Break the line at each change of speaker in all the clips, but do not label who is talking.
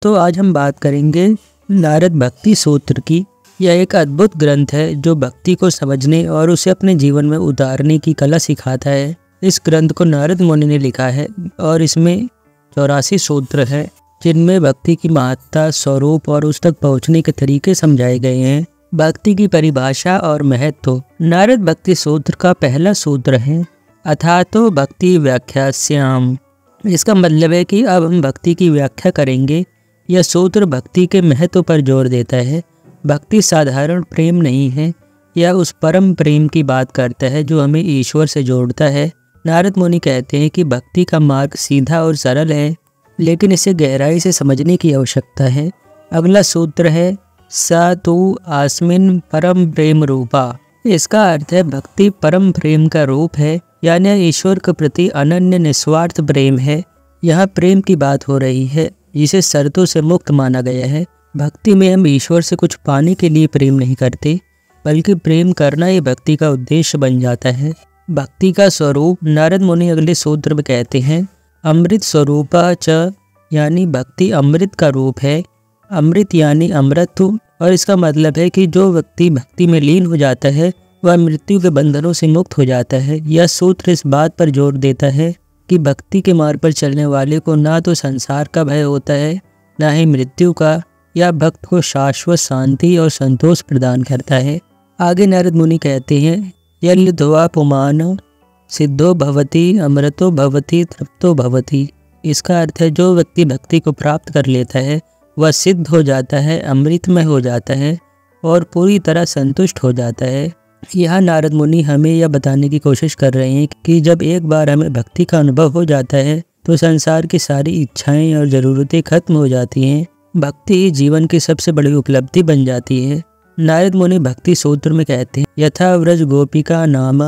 तो आज हम बात करेंगे नारद भक्ति सूत्र की। यह एक अद्भुत ग्रंथ है जो भक्ति को समझने और उसे अपने जीवन में उतारने की कला सिखाता है। इस ग्रंथ को नारद मुनि ने लिखा है और इसमें 84 सूत्र है जिनमें भक्ति की महत्ता, स्वरूप और उस तक पहुँचने के तरीके समझाए गए हैं। भक्ति की परिभाषा और महत्व। नारद भक्ति सूत्र का पहला सूत्र है अथातो भक्ति व्याख्यास्याम। इसका मतलब है कि अब हम भक्ति की व्याख्या करेंगे। यह सूत्र भक्ति के महत्व पर जोर देता है। भक्ति साधारण प्रेम नहीं है, यह उस परम प्रेम की बात करता है जो हमें ईश्वर से जोड़ता है। नारद मुनि कहते हैं कि भक्ति का मार्ग सीधा और सरल है, लेकिन इसे गहराई से समझने की आवश्यकता है। अगला सूत्र है सा तु आस्मिन् परम प्रेम रूपा। इसका अर्थ है भक्ति परम प्रेम का रूप है, यानी ईश्वर के प्रति अनन्य निस्वार्थ प्रेम है। यहाँ प्रेम की बात हो रही है जिसे शर्तों से मुक्त माना गया है। भक्ति में हम ईश्वर से कुछ पाने के लिए प्रेम नहीं करते, बल्कि प्रेम करना ही भक्ति का उद्देश्य बन जाता है। भक्ति का स्वरूप। नारद मुनि अगले सूत्र में कहते हैं अमृत स्वरूपा च, यानी भक्ति अमृत का रूप है। अमृत यानी अमृतत्व, और इसका मतलब है कि जो व्यक्ति भक्ति में लीन हो जाता है वह मृत्यु के बंधनों से मुक्त हो जाता है। यह सूत्र इस बात पर जोर देता है कि भक्ति के मार्ग पर चलने वाले को ना तो संसार का भय होता है, ना ही मृत्यु का। यह भक्त को शाश्वत शांति और संतोष प्रदान करता है। आगे नारद मुनि कहते हैं यल्लुध्वा पुमान सिद्धो भवति अमृतो भवति तृप्तो भवति। इसका अर्थ है जो व्यक्ति भक्ति को प्राप्त कर लेता है वह सिद्ध हो जाता है, अमृतमय हो जाता है और पूरी तरह संतुष्ट हो जाता है। यहाँ नारद मुनि हमें यह बताने की कोशिश कर रहे हैं कि जब एक बार हमें भक्ति का अनुभव हो जाता है तो संसार की सारी इच्छाएं और ज़रूरतें खत्म हो जाती हैं। भक्ति ही जीवन की सबसे बड़ी उपलब्धि बन जाती है। नारद मुनि भक्ति सूत्र में कहते हैं यथा व्रज गोपिका नाम।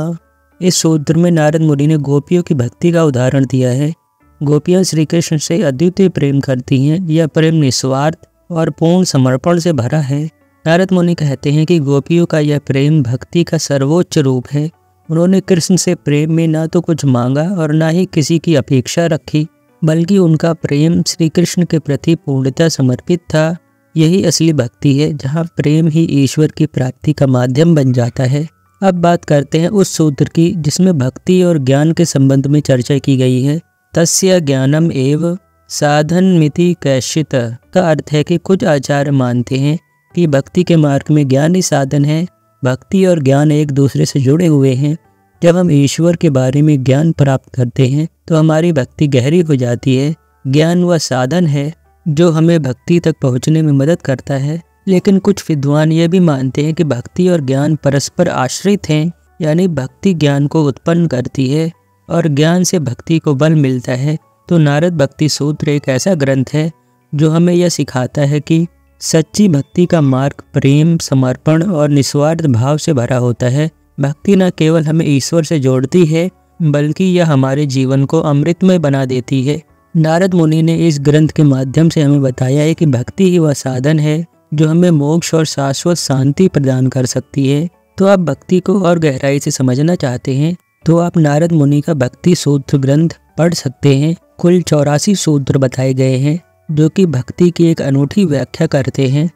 इस सूत्र में नारद मुनि ने गोपियों की भक्ति का उदाहरण दिया है। गोपियाँ श्री कृष्ण से अद्वितीय प्रेम करती हैं। यह प्रेम निस्वार्थ और पूर्ण समर्पण से भरा है। नारद मुनि कहते हैं कि गोपियों का यह प्रेम भक्ति का सर्वोच्च रूप है। उन्होंने कृष्ण से प्रेम में ना तो कुछ मांगा और ना ही किसी की अपेक्षा रखी, बल्कि उनका प्रेम श्री कृष्ण के प्रति पूर्णतः समर्पित था। यही असली भक्ति है, जहाँ प्रेम ही ईश्वर की प्राप्ति का माध्यम बन जाता है। अब बात करते हैं उस सूत्र की जिसमें भक्ति और ज्ञान के संबंध में चर्चा की गई है। तस्य ज्ञानम एव साधन मिति कैश्चित का अर्थ है कि कुछ आचार्य मानते हैं कि भक्ति के मार्ग में ज्ञान ही साधन है। भक्ति और ज्ञान एक दूसरे से जुड़े हुए हैं। जब हम ईश्वर के बारे में ज्ञान प्राप्त करते हैं तो हमारी भक्ति गहरी हो जाती है। ज्ञान वह साधन है जो हमें भक्ति तक पहुंचने में मदद करता है। लेकिन कुछ विद्वान ये भी मानते हैं कि भक्ति और ज्ञान परस्पर आश्रित हैं, यानी भक्ति ज्ञान को उत्पन्न करती है और ज्ञान से भक्ति को बल मिलता है। तो नारद भक्ति सूत्र एक ऐसा ग्रंथ है जो हमें यह सिखाता है कि सच्ची भक्ति का मार्ग प्रेम, समर्पण और निस्वार्थ भाव से भरा होता है। भक्ति न केवल हमें ईश्वर से जोड़ती है, बल्कि यह हमारे जीवन को अमृतमय बना देती है। नारद मुनि ने इस ग्रंथ के माध्यम से हमें बताया है कि भक्ति ही वह साधन है जो हमें मोक्ष और शाश्वत शांति प्रदान कर सकती है। तो आप भक्ति को और गहराई से समझना चाहते हैं तो आप नारद मुनि का भक्ति सूत्र ग्रंथ पढ़ सकते हैं। कुल 84 सूत्र बताए गए हैं जो कि भक्ति की एक अनूठी व्याख्या करते हैं।